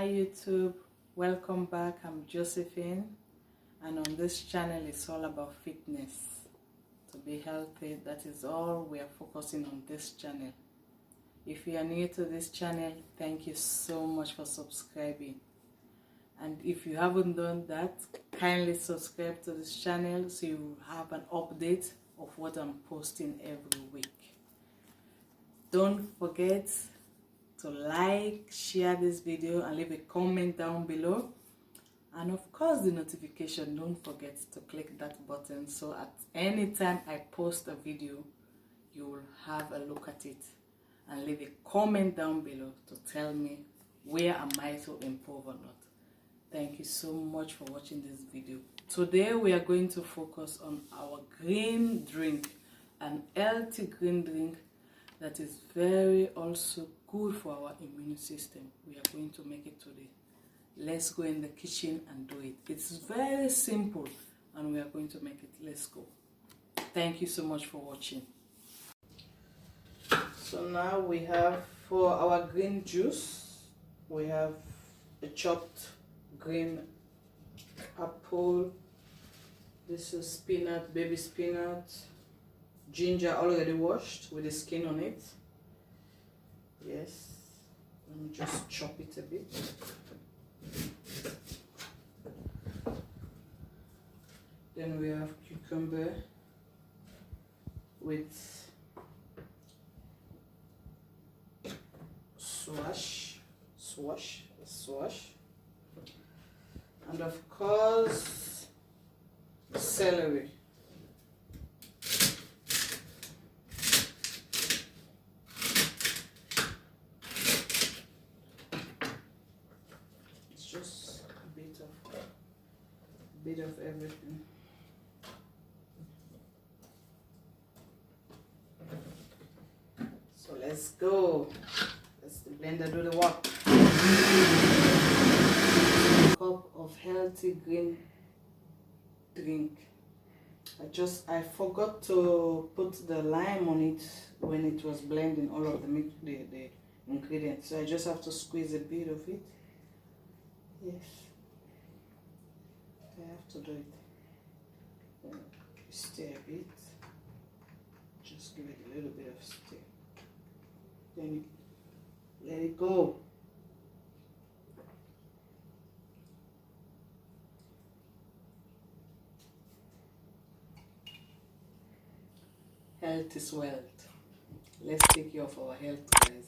Hi YouTube, welcome back. I'm Josephine, and on this channel it's all about fitness. To be healthy, that is all we are focusing on this channel. If you are new to this channel, thank you so much for subscribing. And if you haven't done that, kindly subscribe to this channel so you have an update of what I'm posting every week. Don't forget to like, share this video, and leave a comment down below. And of course, the notification, don't forget to click that button so at any time I post a video, you will have a look at it. And leave a comment down below to tell me where am I to improve or not. Thank you so much for watching this video. Today we are going to focus on our green drink, an healthy green drink that is very also good for our immune system. We are going to make it today. Let's go in the kitchen and do it. It's very simple and we are going to make it. Let's go. Thank you so much for watching. So now we have, for our green juice, we have a chopped green apple. This is spinach, baby spinach, ginger already washed with the skin on it. Yes, let me just chop it a bit. Then we have cucumber with swash, and of course celery. It's just a bit of everything. So let's go. Let's the blender do the work. A cup of healthy green drink. I forgot to put the lime on it when it was blending all of the ingredients. So I just have to squeeze a bit of it. Yes, I have to do it. Then stir a bit. Just give it a little bit of stir. Then let it go. Health is wealth. Let's take care of our health, guys.